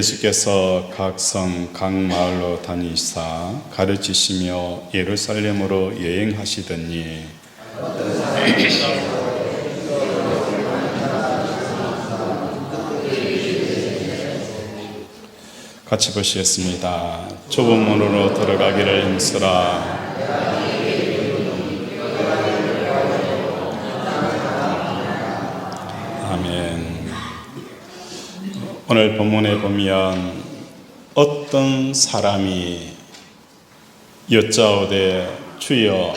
예수께서 각 성, 각 마을로 다니시사 가르치시며 예루살렘으로 여행하시더니 같이 보시겠습니다. 좁은 문으로 들어가기를 힘쓰라. 아멘. 오늘 본문에 보면 어떤 사람이 여짜오되 주여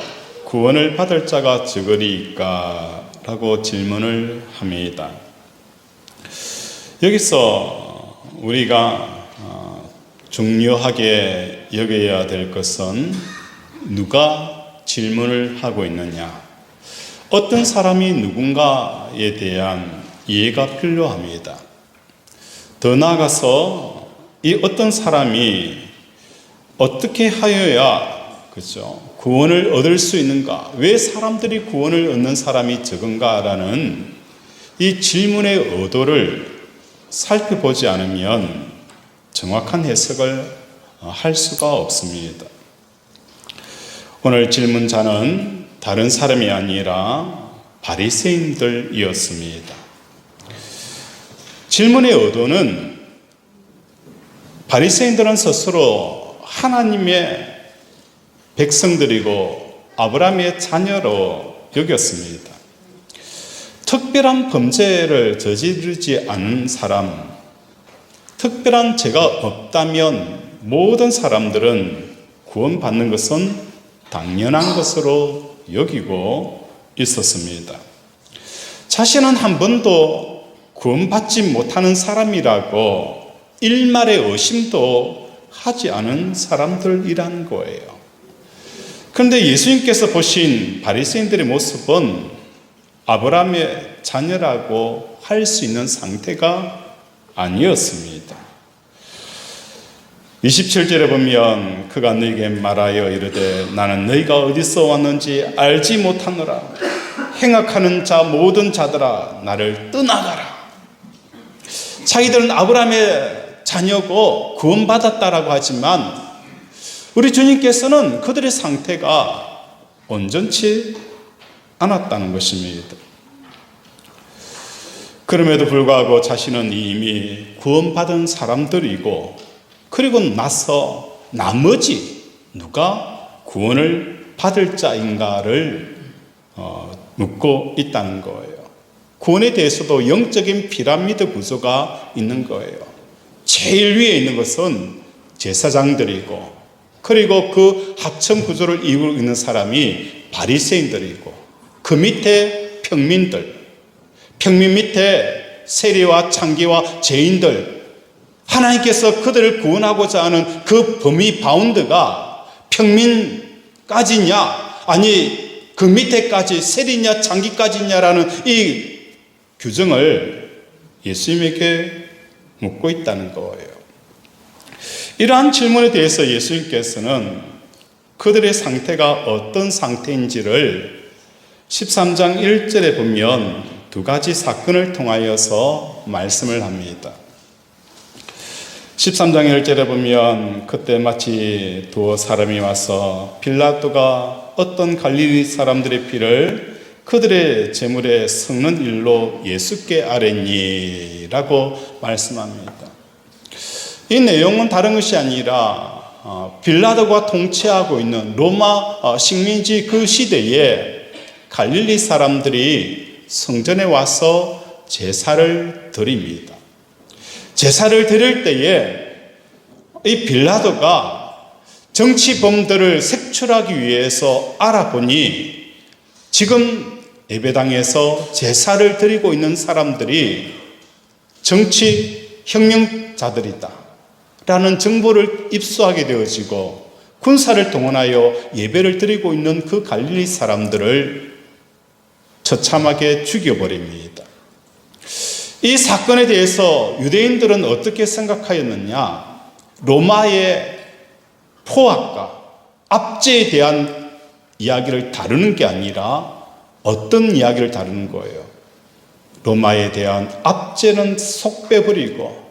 구원을 받을 자가 적으리이까? 라고 질문을 합니다. 여기서 우리가 중요하게 여겨야 될 것은 누가 질문을 하고 있느냐, 어떤 사람이 누군가에 대한 이해가 필요합니다. 더 나아가서 이 어떤 사람이 어떻게 하여야 구원을 얻을 수 있는가, 왜 사람들이 구원을 얻는 사람이 적은가라는 이 질문의 의도를 살펴보지 않으면 정확한 해석을 할 수가 없습니다. 오늘 질문자는 다른 사람이 아니라 바리새인들이었습니다. 질문의 의도는 바리새인들은 스스로 하나님의 백성들이고 아브라함의 자녀로 여겼습니다. 특별한 범죄를 저지르지 않은 사람, 특별한 죄가 없다면 모든 사람들은 구원받는 것은 당연한 것으로 여기고 있었습니다. 자신은 한 번도 구원받지 못하는 사람이라고 일말의 의심도 하지 않은 사람들이란 거예요. 그런데 예수님께서 보신 바리새인들의 모습은 아브라함의 자녀라고 할 수 있는 상태가 아니었습니다. 27절에 보면 그가 너희에게 말하여 이르되 나는 너희가 어디서 왔는지 알지 못하노라. 행악하는 자 모든 자들아 나를 떠나가라. 자기들은 아브라함의 자녀고 구원받았다라고 하지만 우리 주님께서는 그들의 상태가 온전치 않았다는 것입니다. 그럼에도 불구하고 자신은 이미 구원받은 사람들이고, 그리고 나서 나머지 누가 구원을 받을 자인가를 묻고 있다는 거예요. 구원에 대해서도 영적인 피라미드 구조가 있는 거예요. 제일 위에 있는 것은 제사장들이고, 그리고 그 하청 구조를 이루고 있는 사람이 바리새인들이고, 그 밑에 평민들, 평민 밑에 세리와 창기와 죄인들, 하나님께서 그들을 구원하고자 하는 그 범위 바운드가 평민까지냐, 아니 그 밑에까지 세리냐 창기까지냐라는 이 규정을 예수님에게 묻고 있다는 거예요. 이러한 질문에 대해서 예수님께서는 그들의 상태가 어떤 상태인지를 13장 1절에 보면 두 가지 사건을 통하여서 말씀을 합니다. 13장 1절에 보면 그때 마치 두어 사람이 와서 빌라도가 어떤 갈릴리 사람들의 피를 그들의 제물에 섞는 일로 예수께 아뢰니 라고 말씀합니다. 이 내용은 다른 것이 아니라 빌라도가 통치하고 있는 로마 식민지 그 시대에 갈릴리 사람들이 성전에 와서 제사를 드립니다. 제사를 드릴 때에 이 빌라도가 정치범들을 색출하기 위해서 알아보니 지금 예배당에서 제사를 드리고 있는 사람들이 정치 혁명자들이다 라는 정보를 입수하게 되어지고 군사를 동원하여 예배를 드리고 있는 그 갈릴리 사람들을 처참하게 죽여버립니다. 이 사건에 대해서 유대인들은 어떻게 생각하였느냐? 로마의 포악과 압제에 대한 이야기를 다루는 게 아니라 어떤 이야기를 다루는 거예요? 로마에 대한 압제는 속 빼버리고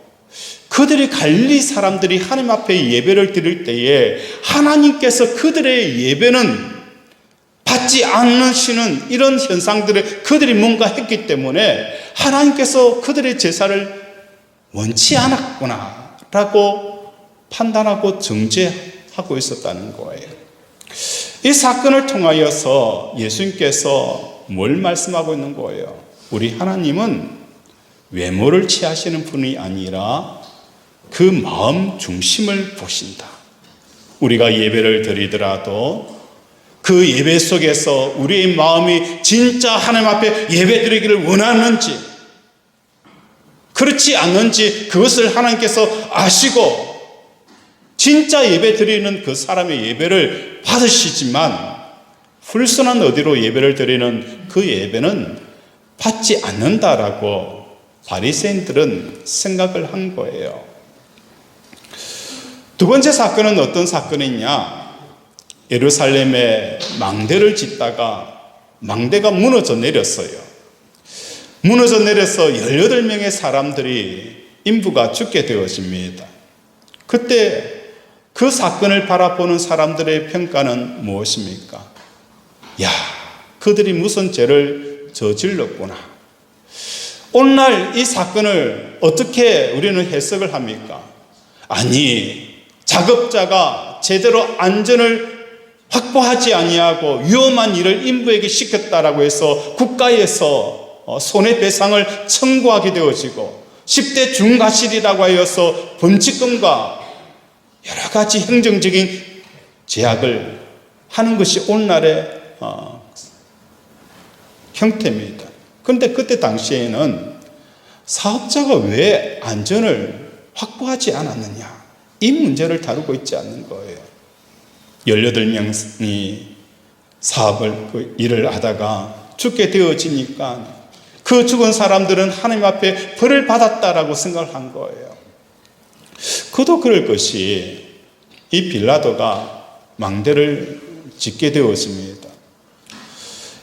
그들이 갈릴리 사람들이 하나님 앞에 예배를 드릴 때에 하나님께서 그들의 예배는 받지 않으시는 이런 현상들을 그들이 뭔가 했기 때문에 하나님께서 그들의 제사를 원치 않았구나 라고 판단하고 정죄하고 있었다는 거예요. 이 사건을 통하여서 예수님께서 뭘 말씀하고 있는 거예요? 우리 하나님은 외모를 취하시는 분이 아니라 그 마음 중심을 보신다. 우리가 예배를 드리더라도 그 예배 속에서 우리의 마음이 진짜 하나님 앞에 예배 드리기를 원하는지 그렇지 않는지 그것을 하나님께서 아시고 진짜 예배 드리는 그 사람의 예배를 받으시지만 불순한 어디로 예배를 드리는 그 예배는 받지 않는다라고 바리새인들은 생각을 한 거예요. 두 번째 사건은 어떤 사건이냐? 예루살렘에 망대를 짓다가 망대가 무너져 내렸어요. 무너져 내려서 18명의 사람들이 인부가 죽게 되어집니다. 그때 그 사건을 바라보는 사람들의 평가는 무엇입니까? 야, 그들이 무슨 죄를 저질렀구나. 오늘날 이 사건을 어떻게 우리는 해석을 합니까? 아니, 작업자가 제대로 안전을 확보하지 아니하고 위험한 일을 인부에게 시켰다라고 해서 국가에서 손해배상을 청구하게 되어지고 10대 중과실이라고 하여서 범칙금과 여러 가지 행정적인 제약을 하는 것이 오늘날의 형태입니다. 그런데 그때 당시에는 사업자가 왜 안전을 확보하지 않았느냐, 이 문제를 다루고 있지 않는 거예요. 18명이 사업을, 일을 하다가 죽게 되어지니까 그 죽은 사람들은 하나님 앞에 벌을 받았다라고 생각을 한 거예요. 그도 그럴 것이 이 빌라도가 망대를 짓게 되었습니다.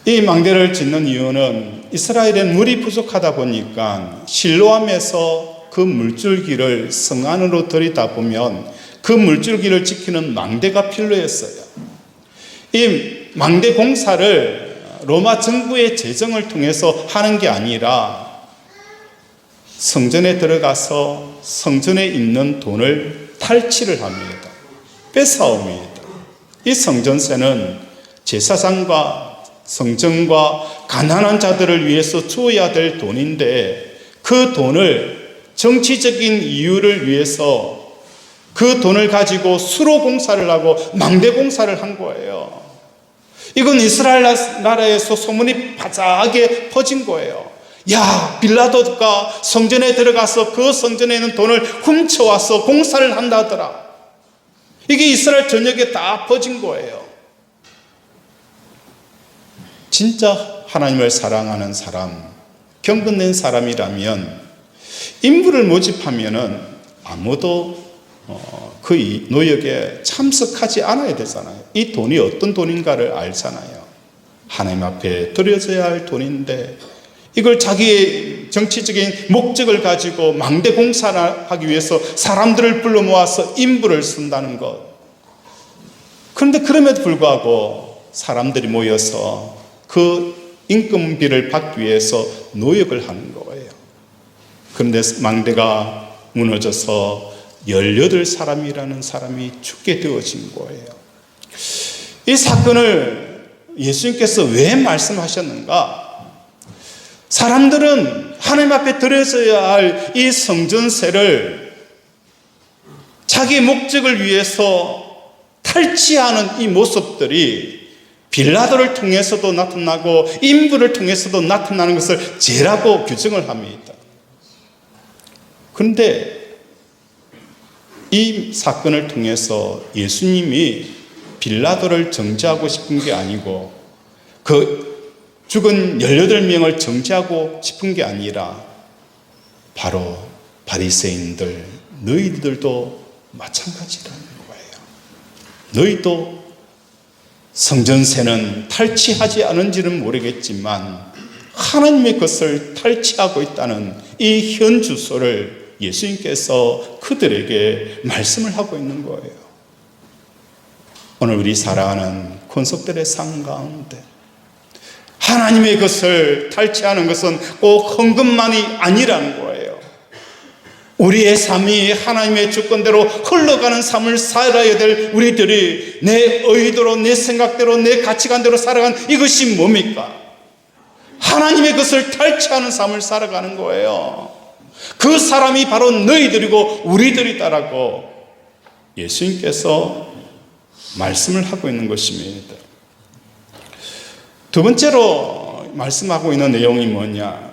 이 망대를 짓는 이유는 이스라엘엔 물이 부족하다 보니까 실로암에서 그 물줄기를 성 안으로 들이다 보면 그 물줄기를 지키는 망대가 필요했어요. 이 망대 공사를 로마 정부의 재정을 통해서 하는 게 아니라 성전에 들어가서 성전에 있는 돈을 탈취를 합니다. 뺏어옵니다. 이 성전세는 제사장과 성전과 가난한 자들을 위해서 주어야 될 돈인데 그 돈을 정치적인 이유를 위해서 그 돈을 가지고 수로 공사를 하고 망대 공사를 한 거예요. 이건 이스라엘 나라에서 소문이 바자하게 퍼진 거예요. 야, 빌라도가 성전에 들어가서 그 성전에 있는 돈을 훔쳐와서 공사를 한다더라. 이게 이스라엘 전역에 다 퍼진 거예요. 진짜 하나님을 사랑하는 사람, 경건된 사람이라면 인부를 모집하면은 아무도 그 노역에 참석하지 않아야 되잖아요. 이 돈이 어떤 돈인가를 알잖아요. 하나님 앞에 드려져야 할 돈인데 이걸 자기의 정치적인 목적을 가지고 망대 공사를 하기 위해서 사람들을 불러 모아서 인부를 쓴다는 것. 그런데 그럼에도 불구하고 사람들이 모여서 그 인건비를 받기 위해서 노역을 하는 거예요. 그런데 망대가 무너져서 18사람이라는 사람이 죽게 되어진 거예요. 이 사건을 예수님께서 왜 말씀하셨는가? 사람들은 하나님 앞에 드려져야 할 이 성전세를 자기 목적을 위해서 탈취하는 이 모습들이 빌라도를 통해서도 나타나고 인부를 통해서도 나타나는 것을 죄라고 규정을 합니다. 그런데 이 사건을 통해서 예수님이 빌라도를 정죄하고 싶은 게 아니고 그 죽은 18명을 정죄하고 싶은 게 아니라 바로 바리새인들, 너희들도 마찬가지라는 거예요. 너희도 성전세는 탈취하지 않은지는 모르겠지만 하나님의 것을 탈취하고 있다는 이 현주소를 예수님께서 그들에게 말씀을 하고 있는 거예요. 오늘 우리 살아가는 권속들의 삶 가운데 하나님의 것을 탈취하는 것은 꼭 헌금만이 아니라는 거예요. 우리의 삶이 하나님의 주권대로 흘러가는 삶을 살아야 될 우리들이 내 의도로, 내 생각대로, 내 가치관대로 살아간 이것이 뭡니까? 하나님의 것을 탈취하는 삶을 살아가는 거예요. 그 사람이 바로 너희들이고 우리들이다라고 예수님께서 말씀을 하고 있는 것입니다. 두 번째로 말씀하고 있는 내용이 뭐냐?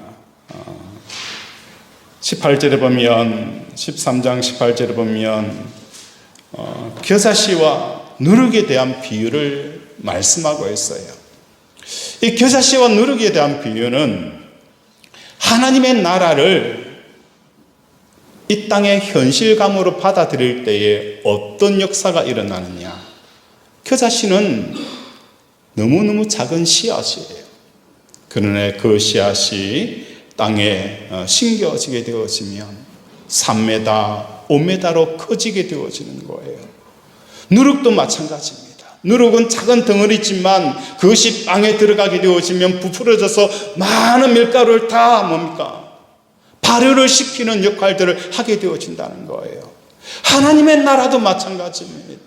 18절에 보면 13장 18절에 보면 겨자씨와 누룩에 대한 비유를 말씀하고 있어요. 이 겨자씨와 누룩에 대한 비유는 하나님의 나라를 이 땅의 현실감으로 받아들일 때에 어떤 역사가 일어나느냐. 겨자씨는 너무너무 작은 씨앗이에요. 그러나 그 씨앗이 땅에 심겨지게 되어지면 3m, 5m로 커지게 되어지는 거예요. 누룩도 마찬가지입니다. 누룩은 작은 덩어리지만 그것이 땅에 들어가게 되어지면 부풀어져서 많은 밀가루를 다 뭡니까? 발효를 시키는 역할들을 하게 되어진다는 거예요. 하나님의 나라도 마찬가지입니다.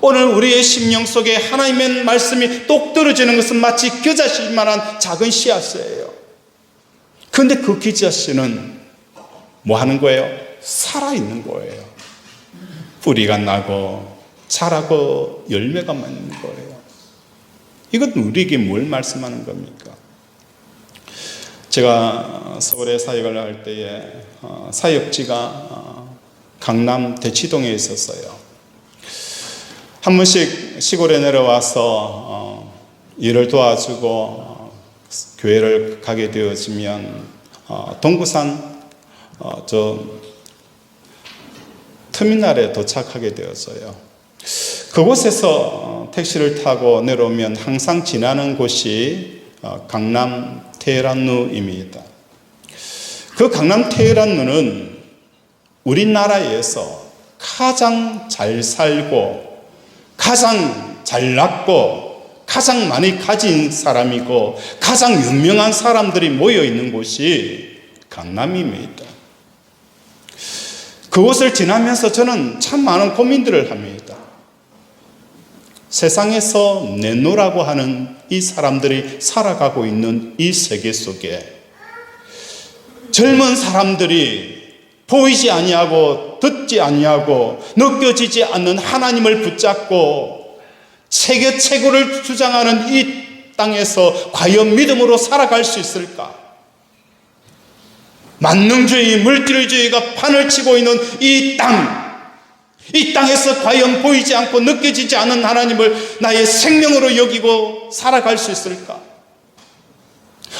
오늘 우리의 심령 속에 하나님의 말씀이 똑 떨어지는 것은 마치 겨자씨만한 작은 씨앗이에요. 그런데 그 겨자씨는 뭐 하는 거예요? 살아있는 거예요. 뿌리가 나고 자라고 열매가 맺는 거예요. 이건 우리에게 뭘 말씀하는 겁니까? 제가 서울에 사역을 할 때에 사역지가 강남 대치동에 있었어요. 한 번씩 시골에 내려와서 일을 도와주고 교회를 가게 되어지면 동구산 터미널에 도착하게 되었어요. 그곳에서 택시를 타고 내려오면 항상 지나는 곳이 강남 테헤란루입니다. 그 강남 테헤란루는 우리나라에서 가장 잘 살고 가장 잘났고 가장 많이 가진 사람이고 가장 유명한 사람들이 모여 있는 곳이 강남입니다. 그곳을 지나면서 저는 참 많은 고민들을 합니다. 세상에서 내노라고 하는 이 사람들이 살아가고 있는 이 세계 속에 젊은 사람들이 보이지 아니하고 듣지 아니하고 느껴지지 않는 하나님을 붙잡고 세계 최고를 주장하는 이 땅에서 과연 믿음으로 살아갈 수 있을까? 만능주의, 물질주의가 판을 치고 있는 이 땅에서 과연 보이지 않고 느껴지지 않는 하나님을 나의 생명으로 여기고 살아갈 수 있을까?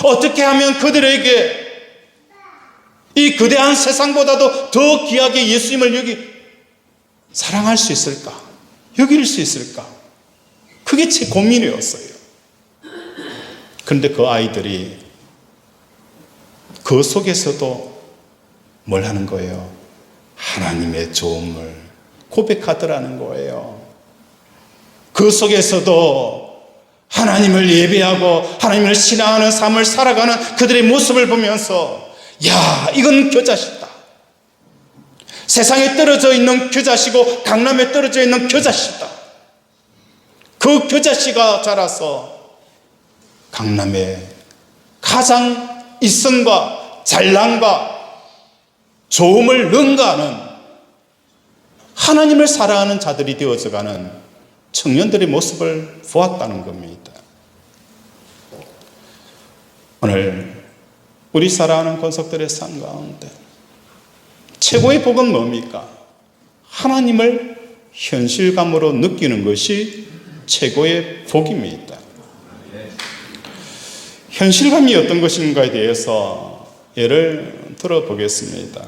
어떻게 하면 그들에게 이 거대한 세상보다도 더 귀하게 예수님을 사랑할 수 있을까? 여길 수 있을까? 그게 제 고민이었어요. 그런데 그 아이들이 그 속에서도 뭘 하는 거예요? 하나님의 좋음을 고백하더라는 거예요. 그 속에서도 하나님을 예배하고 하나님을 신앙하는 삶을 살아가는 그들의 모습을 보면서 야, 이건 겨자씨다. 세상에 떨어져 있는 겨자씨고 강남에 떨어져 있는 겨자씨다. 그 겨자씨가 자라서 강남에 가장 이성과 잘남과 좋음을 능가하는 하나님을 사랑하는 자들이 되어져가는 청년들의 모습을 보았다는 겁니다. 오늘 우리 사랑하는 권속들의 삶 가운데 최고의 복은 뭡니까? 하나님을 현실감으로 느끼는 것이 최고의 복입니다. 현실감이 어떤 것인가에 대해서 예를 들어보겠습니다.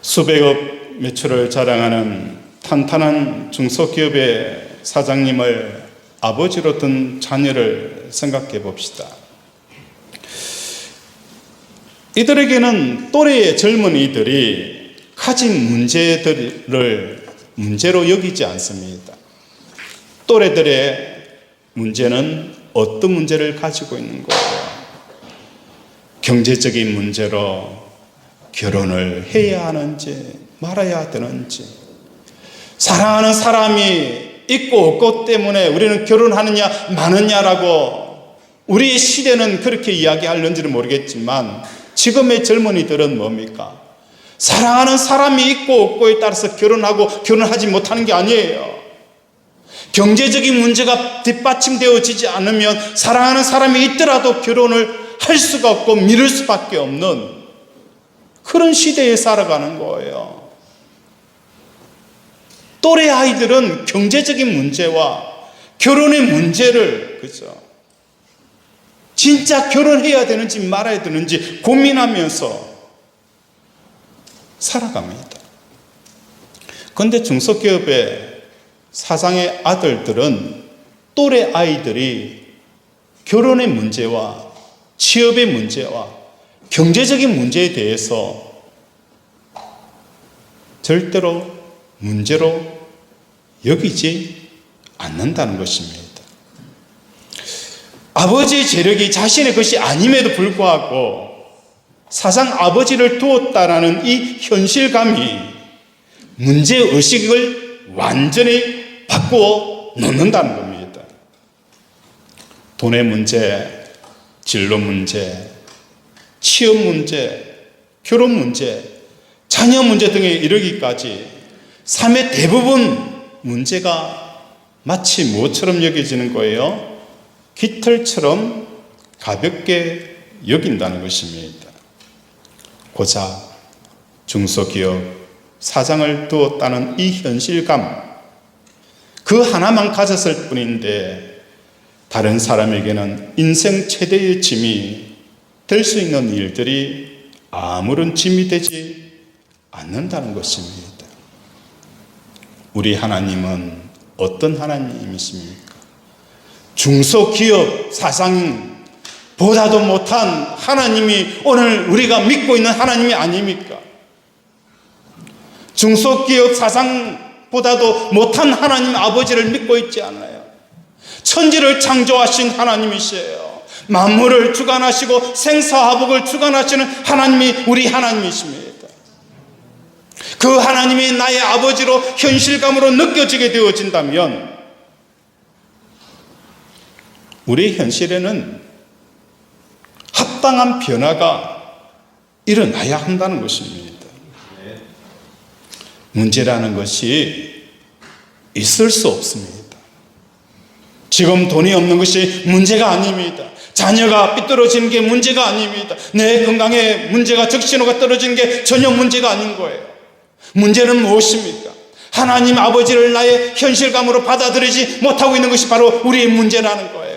수백억 매출을 자랑하는 탄탄한 중소기업의 사장님을 아버지로 둔 자녀를 생각해 봅시다. 이들에게는 또래의 젊은이들이 가진 문제들을 문제로 여기지 않습니다. 또래들의 문제는 어떤 문제를 가지고 있는 거예요? 경제적인 문제로 결혼을 해야 하는지 말아야 되는지, 사랑하는 사람이 있고 없고 때문에 우리는 결혼하느냐 마느냐라고 우리의 시대는 그렇게 이야기하는지는 모르겠지만, 지금의 젊은이들은 뭡니까? 사랑하는 사람이 있고 없고에 따라서 결혼하고 결혼하지 못하는 게 아니에요. 경제적인 문제가 뒷받침되어지지 않으면 사랑하는 사람이 있더라도 결혼을 할 수가 없고 미룰 수밖에 없는 그런 시대에 살아가는 거예요. 또래 아이들은 경제적인 문제와 결혼의 문제를, 그죠? 진짜 결혼해야 되는지 말아야 되는지 고민하면서 살아갑니다. 그런데 중소기업의 사장의 아들들은 또래 아이들이 결혼의 문제와 취업의 문제와 경제적인 문제에 대해서 절대로 문제로 여기지 않는다는 것입니다. 아버지의 재력이 자신의 것이 아님에도 불구하고 사상 아버지를 두었다라는 이 현실감이 문제의식을 완전히 바꾸어 놓는다는 겁니다. 돈의 문제, 진로 문제, 취업 문제, 결혼 문제, 자녀 문제 등에 이르기까지 삶의 대부분 문제가 마치 무엇처럼 여겨지는 거예요? 깃털처럼 가볍게 여긴다는 것입니다. 고작 중소기업 사장을 두었다는 이 현실감, 그 하나만 가졌을 뿐인데 다른 사람에게는 인생 최대의 짐이 될 수 있는 일들이 아무런 짐이 되지 않는다는 것입니다. 우리 하나님은 어떤 하나님이십니까? 중소기업 사장보다도 못한 하나님이 오늘 우리가 믿고 있는 하나님이 아닙니까? 중소기업 사장보다도 못한 하나님 아버지를 믿고 있지 않나요? 천지를 창조하신 하나님이시에요. 만물을 주관하시고 생사화복을 주관하시는 하나님이 우리 하나님이십니다. 그 하나님이 나의 아버지로 현실감으로 느껴지게 되어진다면 우리 현실에는 합당한 변화가 일어나야 한다는 것입니다. 문제라는 것이 있을 수 없습니다. 지금 돈이 없는 것이 문제가 아닙니다. 자녀가 삐뚤어지는 게 문제가 아닙니다. 내 건강에 문제가, 적신호가 떨어지는 게 전혀 문제가 아닌 거예요. 문제는 무엇입니까? 하나님 아버지를 나의 현실감으로 받아들이지 못하고 있는 것이 바로 우리의 문제라는 거예요.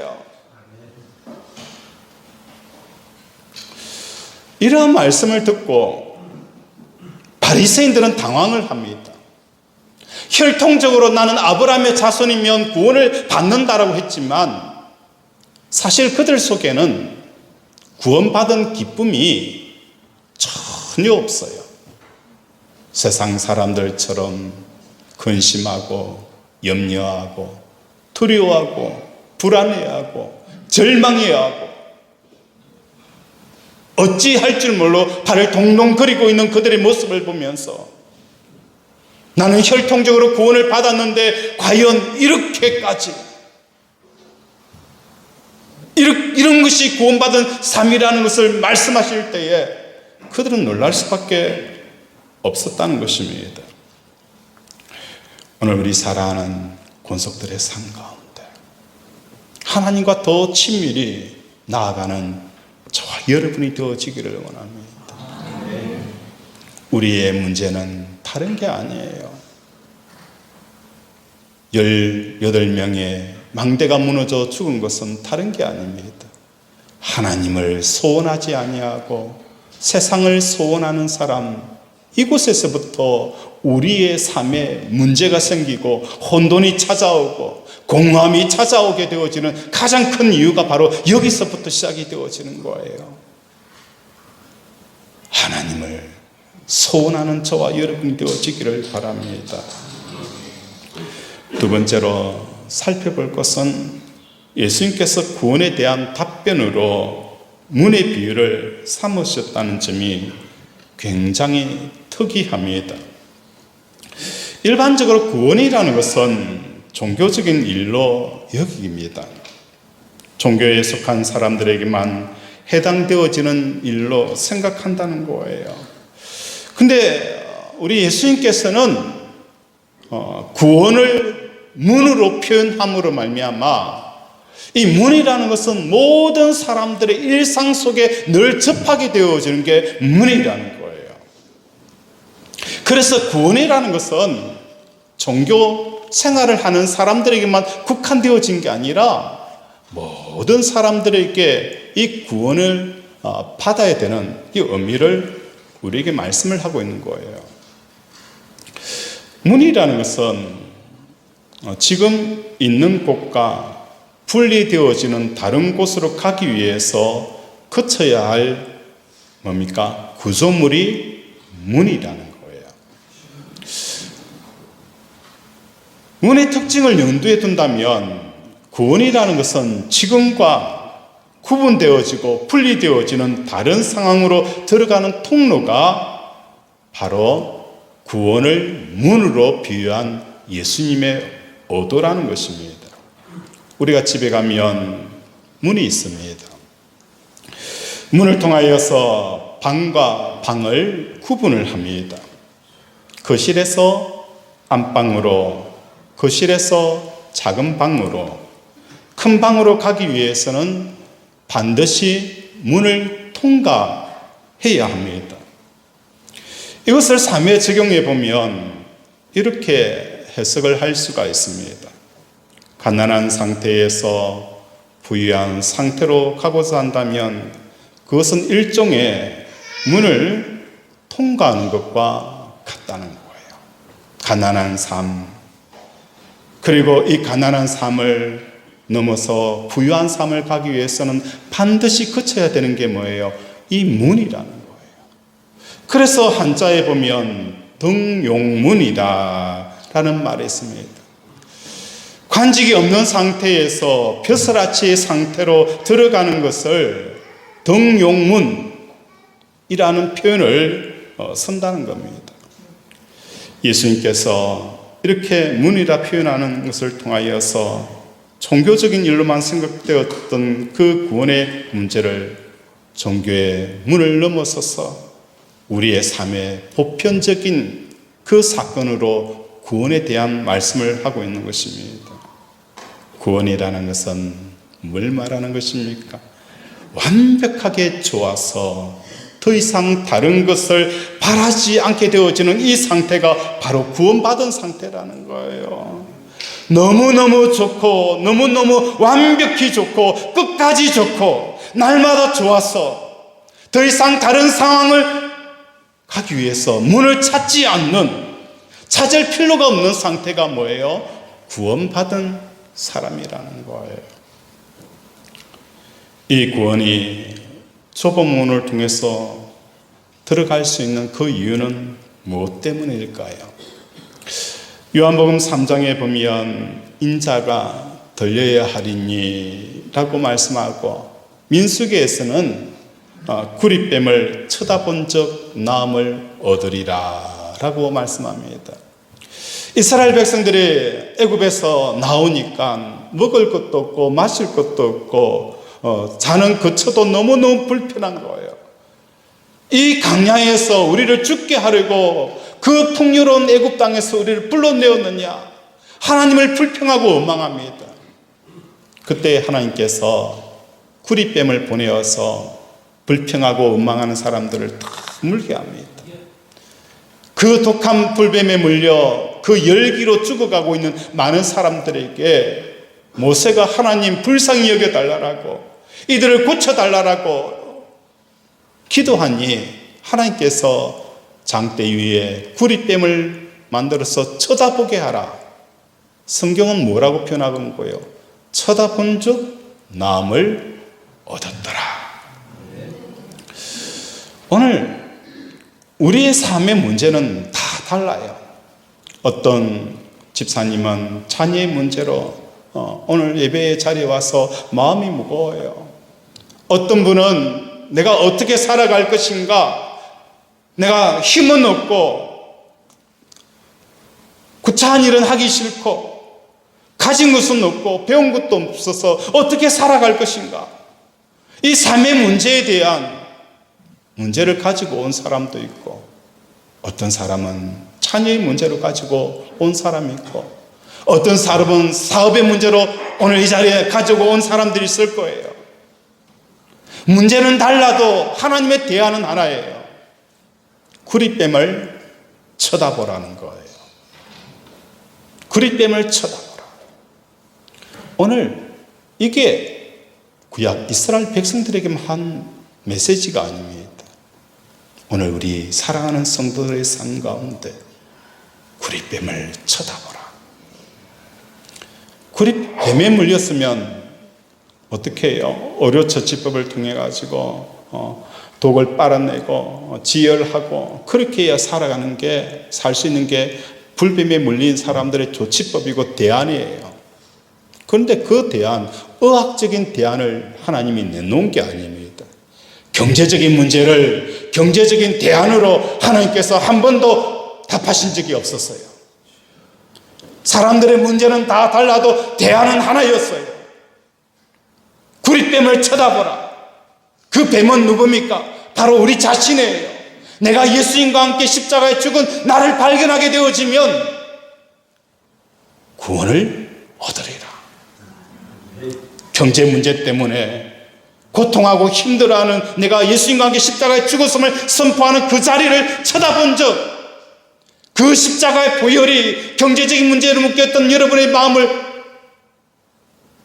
이러한 말씀을 듣고 바리새인들은 당황을 합니다. 혈통적으로 나는 아브라함의 자손이면 구원을 받는다라고 했지만 사실 그들 속에는 구원받은 기쁨이 전혀 없어요. 세상 사람들처럼 근심하고 염려하고 두려워하고 불안해하고 절망해하고 어찌할 줄 몰라 발을 동동 거리고 있는 그들의 모습을 보면서 나는 혈통적으로 구원을 받았는데 과연 이렇게까지 이런 것이 구원받은 삶이라는 것을 말씀하실 때에 그들은 놀랄 수밖에 없었다는 것입니다. 오늘 우리 사랑하는 권속들의 삶 가운데 하나님과 더 친밀히 나아가는 저와 여러분이 되어지기를 원합니다. 우리의 문제는 다른 게 아니에요. 18명의 망대가 무너져 죽은 것은 다른 게 아닙니다. 하나님을 소원하지 아니하고 세상을 소원하는 사람, 이곳에서부터 우리의 삶에 문제가 생기고 혼돈이 찾아오고 공허함이 찾아오게 되어지는 가장 큰 이유가 바로 여기서부터 시작이 되어지는 거예요. 하나님을 소원하는 저와 여러분이 되어지기를 바랍니다. 두 번째로 살펴볼 것은 예수님께서 구원에 대한 답변으로 문의 비유를 삼으셨다는 점이 굉장히 특이합니다. 일반적으로 구원이라는 것은 종교적인 일로 여깁니다. 종교에 속한 사람들에게만 해당되어지는 일로 생각한다는 거예요. 근데 우리 예수님께서는 구원을 문으로 표현함으로 말미암아 이 문이라는 것은 모든 사람들의 일상 속에 늘 접하게 되어지는 게 문이라는 거예요. 그래서 구원이라는 것은 종교 생활을 하는 사람들에게만 국한되어진 게 아니라 모든 사람들에게 이 구원을 받아야 되는 이 의미를 우리에게 말씀을 하고 있는 거예요. 문이라는 것은 지금 있는 곳과 분리되어지는 다른 곳으로 가기 위해서 거쳐야 할 뭡니까? 구조물이 문이라는 거예요. 문의 특징을 염두에 둔다면 구원이라는 것은 지금과 구분되어지고 분리되어지는 다른 상황으로 들어가는 통로가 바로 구원을 문으로 비유한 예수님의 의도라는 것입니다. 우리가 집에 가면 문이 있습니다. 문을 통하여서 방과 방을 구분을 합니다. 거실에서 안방으로, 거실에서 작은 방으로, 큰 방으로 가기 위해서는 반드시 문을 통과해야 합니다. 이것을 삶에 적용해 보면 이렇게 해석을 할 수가 있습니다. 가난한 상태에서 부유한 상태로 가고자 한다면 그것은 일종의 문을 통과하는 것과 같다는 거예요. 가난한 삶, 그리고 이 가난한 삶을 넘어서 부유한 삶을 가기 위해서는 반드시 거쳐야 되는 게 뭐예요? 이 문이라는 거예요. 그래서 한자에 보면 등용문이다 라는 말이 있습니다. 관직이 없는 상태에서 벼슬아치의 상태로 들어가는 것을 등용문이라는 표현을 쓴다는 겁니다. 예수님께서 이렇게 문이라 표현하는 것을 통하여서 종교적인 일로만 생각되었던 그 구원의 문제를 종교의 문을 넘어서서 우리의 삶의 보편적인 그 사건으로 구원에 대한 말씀을 하고 있는 것입니다. 구원이라는 것은 뭘 말하는 것입니까? 완벽하게 좋아서 더 이상 다른 것을 바라지 않게 되어지는 이 상태가 바로 구원받은 상태라는 거예요. 너무너무 좋고 너무너무 완벽히 좋고 끝까지 좋고 날마다 좋아서 더 이상 다른 상황을 가기 위해서 문을 찾지 않는, 찾을 필요가 없는 상태가 뭐예요? 구원받은 사람이라는 거예요. 이 구원이 좁은 문을 통해서 들어갈 수 있는 그 이유는 무엇 때문일까요? 요한복음 3장에 보면 인자가 들려야 하리니 라고 말씀하고, 민수기에서는 구릿뱀을 쳐다본 적 나음을 얻으리라 라고 말씀합니다. 이스라엘 백성들이 애굽에서 나오니까 먹을 것도 없고 마실 것도 없고 자는 거처도 너무너무 불편한 거예요. 이 광야에서 우리를 죽게 하려고 그 풍요로운 애굽 땅에서 우리를 불러내었느냐? 하나님을 불평하고 원망합니다. 그때 하나님께서 구릿뱀을 보내어서 불평하고 원망하는 사람들을 다 물게 합니다. 그 독한 불뱀에 물려 그 열기로 죽어가고 있는 많은 사람들에게 모세가 하나님 불쌍히 여겨달라고, 이들을 고쳐달라고 기도하니 하나님께서 장대 위에 구릿뱀을 만들어서 쳐다보게 하라. 성경은 뭐라고 표현하고 거예요? 쳐다본 적 나음을 얻었더라. 오늘 우리의 삶의 문제는 다 달라요. 어떤 집사님은 자녀의 문제로 오늘 예배의 자리에 와서 마음이 무거워요. 어떤 분은 내가 어떻게 살아갈 것인가, 내가 힘은 없고 구차한 일은 하기 싫고 가진 것은 없고 배운 것도 없어서 어떻게 살아갈 것인가, 이 삶의 문제에 대한 문제를 가지고 온 사람도 있고, 어떤 사람은 자녀의 문제로 가지고 온 사람이 있고, 어떤 사람은 사업의 문제로 오늘 이 자리에 가지고 온 사람들이 있을 거예요. 문제는 달라도 하나님의 대안은 하나예요. 구릿뱀을 쳐다보라는 거예요. 구릿뱀을 쳐다보라. 오늘 이게 구약 이스라엘 백성들에게만 한 메시지가 아닙니다. 오늘 우리 사랑하는 성도들의 삶 가운데 구릿뱀을 쳐다보라. 구릿뱀에 물렸으면 어떻게 해요? 의료처치법을 통해 가지고 독을 빨아내고 지혈하고 그렇게 해야 살아가는 게, 살 수 있는 게 불뱀에 물린 사람들의 조치법이고 대안이에요. 그런데 그 대안, 의학적인 대안을 하나님이 내놓은 게 아닙니다. 경제적인 문제를 경제적인 대안으로 하나님께서 한 번도 답하신 적이 없었어요. 사람들의 문제는 다 달라도 대안은 하나였어요. 구릿뱀을 쳐다보라. 그 뱀은 누굽니까? 바로 우리 자신이에요. 내가 예수님과 함께 십자가에 죽은 나를 발견하게 되어지면 구원을 얻으리라. 경제 문제 때문에 고통하고 힘들어하는 내가 예수님과 함께 십자가에 죽었음을 선포하는 그 자리를 쳐다본 적, 그 십자가의 보혈이 경제적인 문제로 묶였던 여러분의 마음을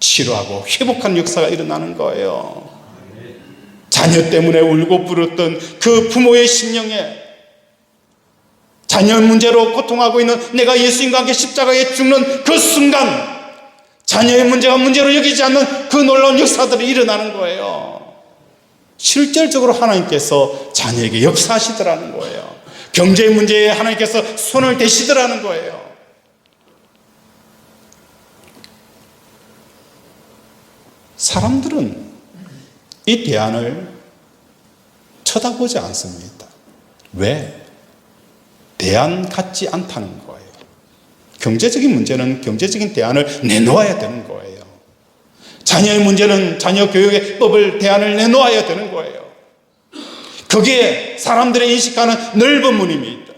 치료하고 회복하는 역사가 일어나는 거예요. 자녀 때문에 울고 불었던 그 부모의 심령에, 자녀 문제로 고통하고 있는 내가 예수님과 함께 십자가에 죽는 그 순간 자녀의 문제가 문제로 여기지 않는 그 놀라운 역사들이 일어나는 거예요. 실질적으로 하나님께서 자녀에게 역사하시더라는 거예요. 경제의 문제에 하나님께서 손을 대시더라는 거예요. 사람들은 이 대안을 쳐다보지 않습니다. 왜? 대안 같지 않다는 거예요. 경제적인 문제는 경제적인 대안을 내놓아야 되는 거예요. 자녀의 문제는 자녀 교육의 법을 대안을 내놓아야 되는 거예요. 거기에 사람들의 인식하는 넓은 문입니다.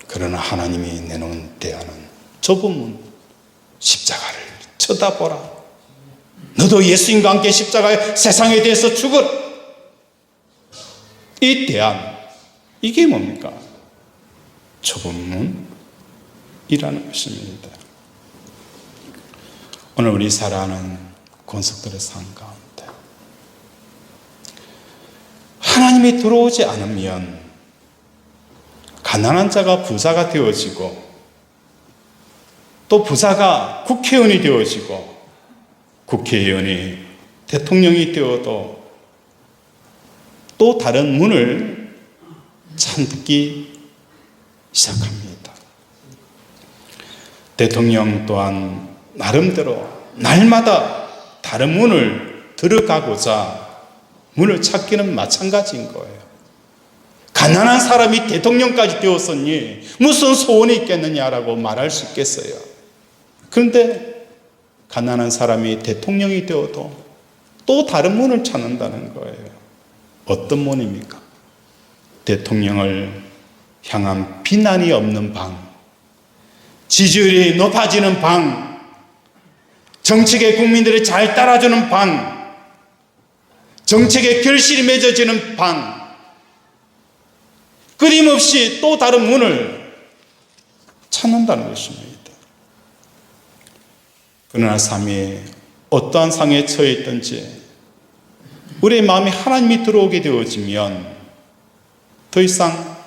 그러나 하나님이 내놓은 대안은 좁은 문, 십자가를 쳐다보라. 너도 예수님과 함께 십자가에 세상에 대해서 죽어라. 이 대안, 이게 뭡니까? 좁은 문이라는 것입니다. 오늘 우리 살아가는 권속들의 삶 가운데 하나님이 들어오지 않으면 가난한 자가 부자가 되어지고, 또 부자가 국회의원이 되어지고, 국회의원이 대통령이 되어도 또 다른 문을 찾기 시작합니다. 대통령 또한 나름대로 날마다 다른 문을 들어가고자 문을 찾기는 마찬가지인 거예요. 가난한 사람이 대통령까지 되었으니 무슨 소원이 있겠느냐라고 말할 수 있겠어요. 그런데 가난한 사람이 대통령이 되어도 또 다른 문을 찾는다는 거예요. 어떤 문입니까? 대통령을 향한 비난이 없는 방, 지지율이 높아지는 방, 정책에 국민들이 잘 따라주는 방, 정책에 결실이 맺어지는 방, 끊임없이 또 다른 문을 찾는다는 것입니다. 그러나 삶이 어떠한 상에 처해 있든지 우리의 마음에 하나님이 들어오게 되어지면 더 이상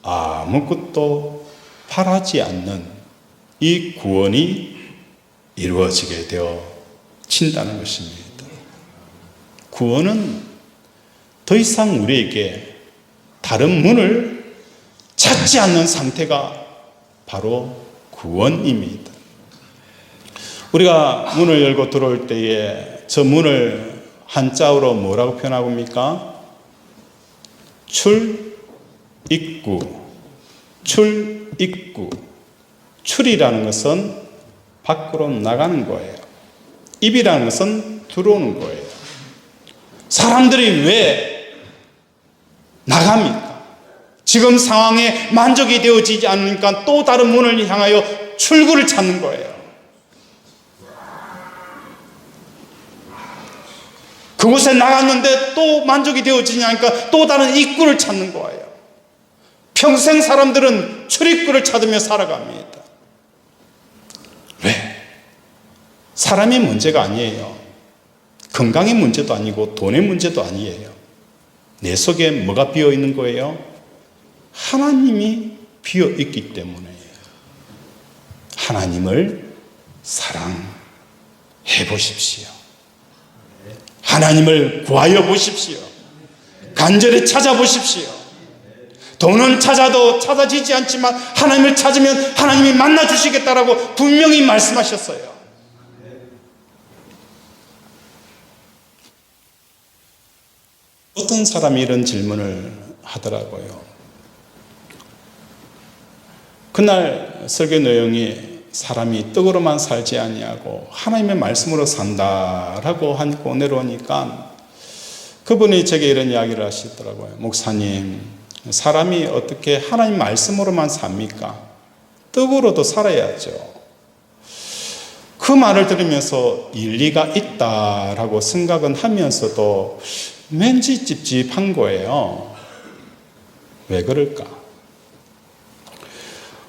아무것도 바라지 않는 이 구원이 이루어지게 되어진다는 것입니다. 구원은 더 이상 우리에게 다른 문을 찾지 않는 상태가 바로 구원입니다. 우리가 문을 열고 들어올 때에 저 문을 한자어로 뭐라고 표현하고 합니까? 출입구. 출입구. 출이라는 것은 밖으로 나가는 거예요. 입이라는 것은 들어오는 거예요. 사람들이 왜 나갑니까? 지금 상황에 만족이 되어지지 않으니까 또 다른 문을 향하여 출구를 찾는 거예요. 그곳에 나갔는데 또 만족이 되어지지 않으니까 또 다른 입구를 찾는 거예요. 평생 사람들은 출입구를 찾으며 살아갑니다. 왜? 사람이 문제가 아니에요. 건강의 문제도 아니고 돈의 문제도 아니에요. 내 속에 뭐가 비어 있는 거예요? 하나님이 비어 있기 때문에 하나님을 사랑해 보십시오. 하나님을 구하여 보십시오. 간절히 찾아보십시오. 돈은 찾아도 찾아지지 않지만 하나님을 찾으면 하나님이 만나 주시겠다라고 분명히 말씀하셨어요. 어떤 사람이 이런 질문을 하더라고요. 그날 설교 내용이 사람이 떡으로만 살지 아니하고 하나님의 말씀으로 산다라고 하고 내려오니까 그분이 제게 이런 이야기를 하시더라고요. 목사님, 사람이 어떻게 하나님 말씀으로만 삽니까? 떡으로도 살아야죠. 그 말을 들으면서 일리가 있다라고 생각은 하면서도 왠지 찝찝한 거예요. 왜 그럴까?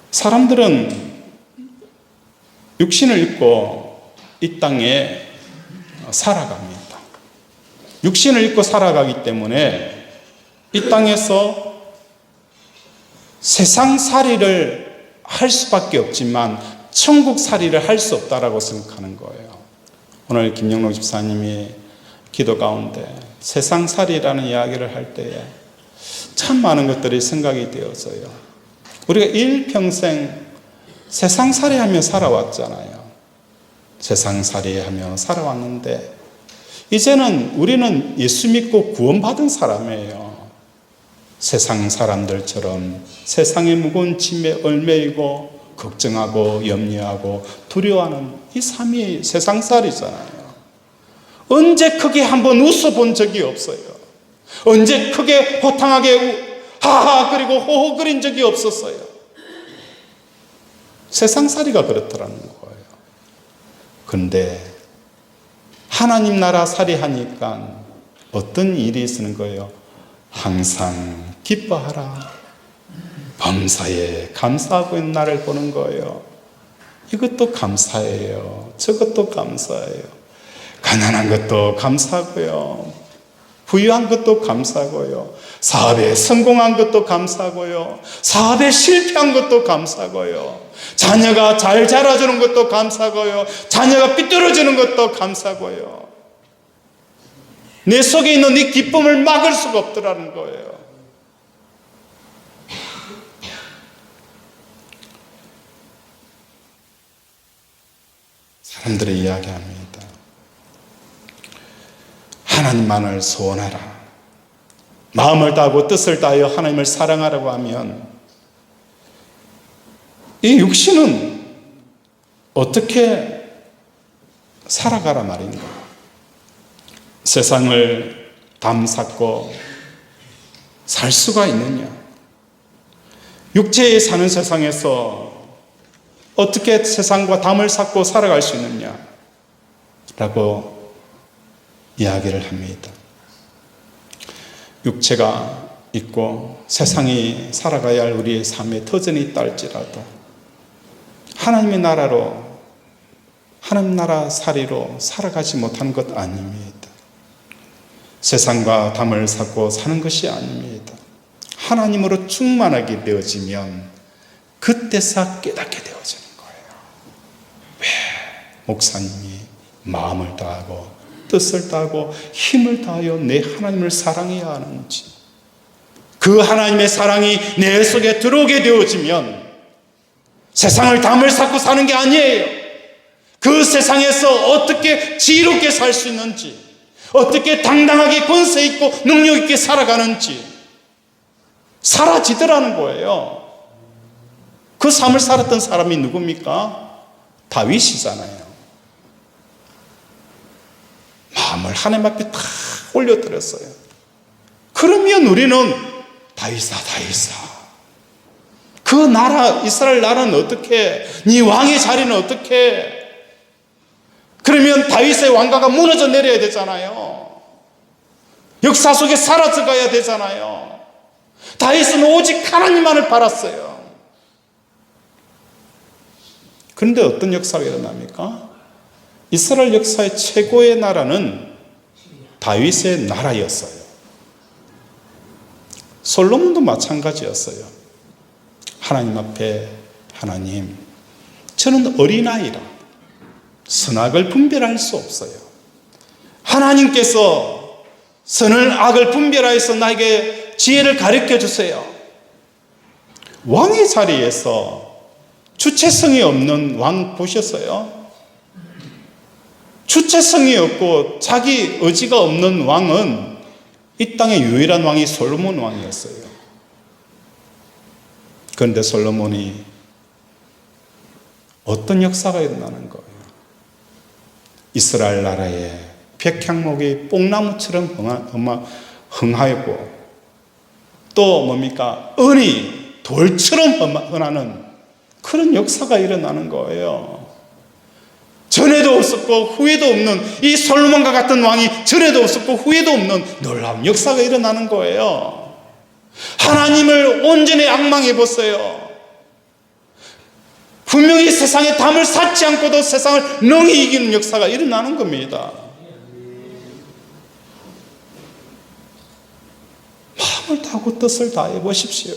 사람들은 육신을 입고 이 땅에 살아갑니다. 육신을 입고 살아가기 때문에 이 땅에서 세상살이를 할 수밖에 없지만 천국살이를 할 수 없다라고 생각하는 거예요. 오늘 김영록 집사님이 기도 가운데 세상살이라는 이야기를 할 때에 참 많은 것들이 생각이 되어서요. 우리가 일평생 세상살이하며 살아왔잖아요. 세상살이하며 살아왔는데 이제는 우리는 예수 믿고 구원받은 사람이에요. 세상 사람들처럼 세상의 무거운 짐에 얽매이고 걱정하고 염려하고 두려워하는 이 삶이 세상살이잖아요. 언제 크게 한번 웃어본 적이 없어요. 언제 크게 호탕하게 하하 그리고 호호거린 적이 없었어요. 세상살이가 그렇더라는 거예요. 그런데 하나님 나라 살이하니까 어떤 일이 있는 거예요? 항상 기뻐하라. 범사에 감사하고 있는 나를 보는 거예요. 이것도 감사해요. 저것도 감사해요. 가난한 것도 감사하고요. 부유한 것도 감사하고요. 사업에 성공한 것도 감사하고요. 사업에 실패한 것도 감사하고요. 자녀가 잘 자라주는 것도 감사하고요. 자녀가 삐뚤어지는 것도 감사하고요. 내 속에 있는 이 기쁨을 막을 수가 없더라는 거예요. 사람들이 이야기합니다. 하나님만을 소원하라. 마음을 다하고 뜻을 다하여 하나님을 사랑하라고 하면 이 육신은 어떻게 살아가라 말인가? 세상을 담쌓고 살 수가 있느냐? 육체에 사는 세상에서 어떻게 세상과 담을 쌓고 살아갈 수 있느냐? 라고 이야기를 합니다. 육체가 있고 세상이 살아가야 할 우리의 삶의 터전이 있다 할지라도 하나님의 나라로, 하나님 나라 살이로 살아가지 못하는 것 아닙니다. 세상과 담을 쌓고 사는 것이 아닙니다. 하나님으로 충만하게 되어지면 그때서 깨닫게 되어지는 거예요. 왜 목사님이 마음을 다하고 뜻을 다하고 힘을 다하여 내 하나님을 사랑해야 하는지 그 하나님의 사랑이 내 속에 들어오게 되어지면 세상을 담을 쌓고 사는 게 아니에요. 그 세상에서 어떻게 지혜롭게 살 수 있는지, 어떻게 당당하게 권세 있고 능력 있게 살아가는지 사라지더라는 거예요. 그 삶을 살았던 사람이 누굽니까? 다윗이잖아요. 마음을 하나님 앞에 다 올려드렸어요. 그러면 우리는 다윗아, 그 나라, 이스라엘 나라는 어떻게, 네 왕의 자리는 어떻게? 그러면 다윗의 왕가가 무너져 내려야 되잖아요. 역사 속에 사라져 가야 되잖아요. 다윗은 오직 하나님만을 바랐어요. 그런데 어떤 역사가 일어납니까? 이스라엘 역사의 최고의 나라는 다윗의 나라였어요. 솔로몬도 마찬가지였어요. 하나님 앞에, 하나님, 저는 어린아이라 선악을 분별할 수 없어요. 하나님께서 선을 악을 분별하여서 나에게 지혜를 가르쳐 주세요. 왕의 자리에서 주체성이 없는 왕 보셨어요? 주체성이 없고 자기 의지가 없는 왕은 이 땅의 유일한 왕이 솔로몬 왕이었어요. 그런데 솔로몬이 어떤 역사가 일어나는 거예요? 이스라엘 나라에 백향목이 뽕나무처럼 흥하였고 또 뭡니까? 은이 돌처럼 흥하는 그런 역사가 일어나는 거예요. 전에도 없었고 후에도 없는 이 솔로몬과 같은 왕이 전에도 없었고 후에도 없는 놀라운 역사가 일어나는 거예요. 하나님을 온전히 앙망해 보세요. 분명히 세상에 담을 쌓지 않고도 세상을 능히 이기는 역사가 일어나는 겁니다. 마음을 다하고 뜻을 다해 보십시오.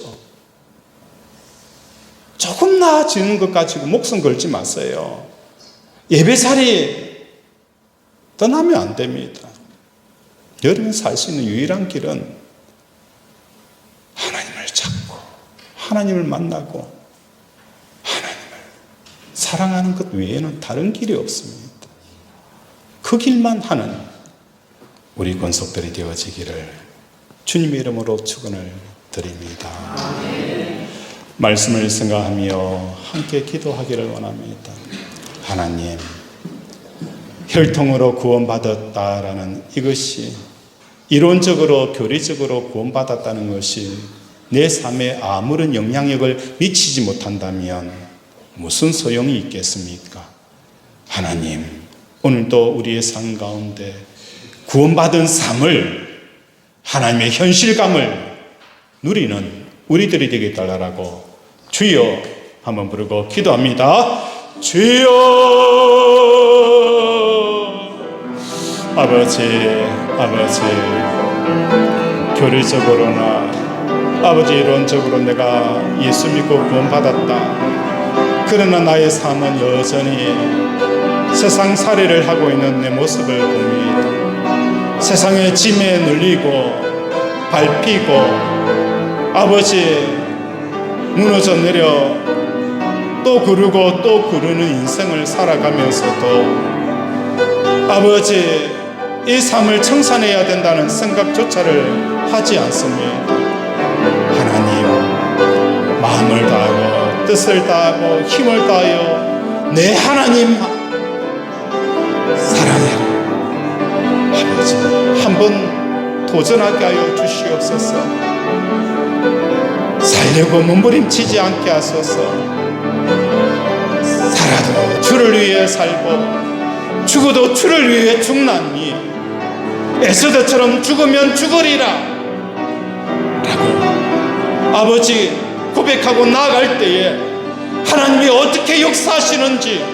조금 나아지는 것 가지고 목숨 걸지 마세요. 예배 자리 떠나면 안 됩니다. 여러분 살 수 있는 유일한 길은 하나님을 찾고 하나님을 만나고 하나님을 사랑하는 것 외에는 다른 길이 없습니다. 그 길만 하는 우리 권속들이 되어지기를 주님의 이름으로 축원을 드립니다. 말씀을 생각하며 함께 기도하기를 원합니다. 하나님, 혈통으로 구원받았다라는 이것이 이론적으로 교리적으로 구원받았다는 것이 내 삶에 아무런 영향력을 미치지 못한다면 무슨 소용이 있겠습니까? 하나님, 오늘도 우리의 삶 가운데 구원받은 삶을 하나님의 현실감을 누리는 우리들이 되게 달라라고 주여 한번 부르고 기도합니다. 주여, 아버지, 교리적으로나 아버지 이론적으로 내가 예수 믿고 구원받았다. 그러나 나의 삶은 여전히 세상 살이를 하고 있는 내 모습을 봅니다. 세상의 짐에 눌리고 밟히고 아버지 무너져 내려 또 구르고 또 구르는 인생을 살아가면서도 아버지 이 삶을 청산해야 된다는 생각조차를 하지 않습니다. 하나님, 마음을 다하고 뜻을 다하고 힘을 다하여 내 하나님 사랑해라. 아버지 한번 도전하게 하여 주시옵소서. 살려고 몸부림치지 않게 하소서. 살아도 주를 위해 살고 죽어도 주를 위해 죽나니 에스더처럼 죽으면 죽으리라 라고 아버지 고백하고 나아갈 때에 하나님이 어떻게 역사하시는지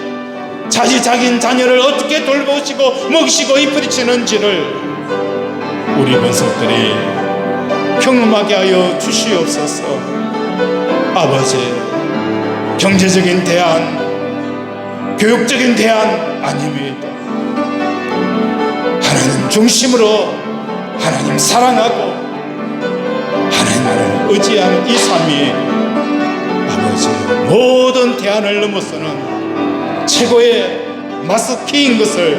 자기 자녀를 어떻게 돌보시고 먹이시고 이끌이시는지를 우리 권속들이 경험하게 하여 주시옵소서. 아버지, 경제적인 대안, 교육적인 대안 아닙니다. 하나님 중심으로 하나님 사랑하고 하나님을 나를 의지하는 이 삶이 아버지 모든 대안을 넘어서는 최고의 마스키인 것을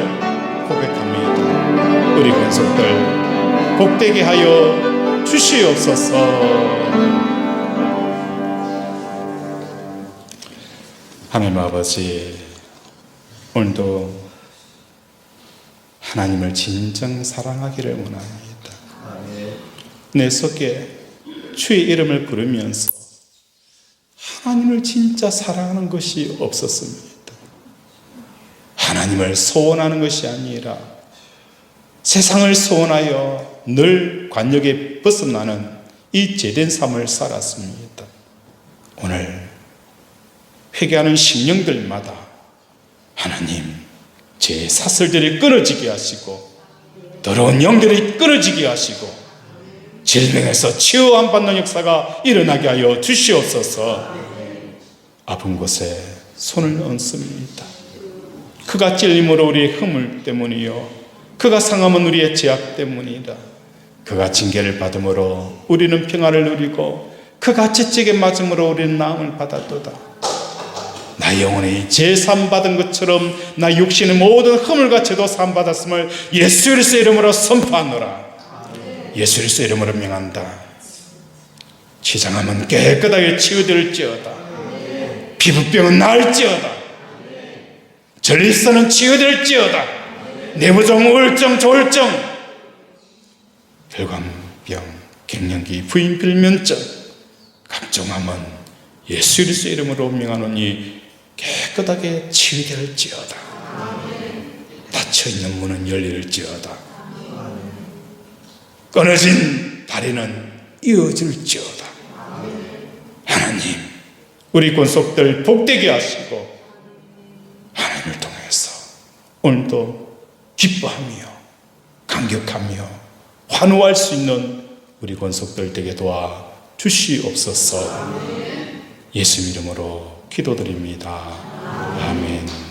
고백합니다. 우리 권속들 복되게 하여 주시옵소서. 하나님 아버지, 오늘도 하나님을 진정 사랑하기를 원합니다. 내 속에 주의 이름을 부르면서 하나님을 진짜 사랑하는 것이 없었습니다. 하나님을 소원하는 것이 아니라 세상을 소원하여 늘 관역에 벗어나는 이 죄된 삶을 살았습니다. 오늘 회개하는 심령들마다 하나님 제 사슬들이 끊어지게 하시고 더러운 영들이 끊어지게 하시고 질병에서 치유 안 받는 역사가 일어나게 하여 주시옵소서. 아픈 곳에 손을 얹습니다. 그가 찔림으로 우리의 허물 때문이요 그가 상함은 우리의 죄악 때문이다. 그가 징계를 받음으로 우리는 평안을 누리고 그가 채찍에 맞음으로 우리는 나음을 받았도다. 나 영혼이 제삼 받은 것처럼 나 육신의 모든 허물과 죄도 산 받았음을 예수 그리스도의 이름으로 선포하노라. 예수 그리스도의 이름으로 명한다. 치장함은 깨끗하게 치유될지어다. 피부병은 나을지어다. 전립선은 치유될지어다. 내부종, 우울증, 조울증, 혈관병, 갱년기, 부인필면증, 감정함은 예수 그리스도의 이름으로 명하노니 깨끗하게 치유될지어다. 닫혀있는 문은 열릴지어다. 끊어진 다리는 이어질지어다. 하나님, 우리 권속들 복되게 하시고 하나님을 통해서 오늘도 기뻐하며 감격하며 환호할 수 있는 우리 권속들 되게 도와 주시옵소서. 예수 이름으로 기도드립니다. 아멘.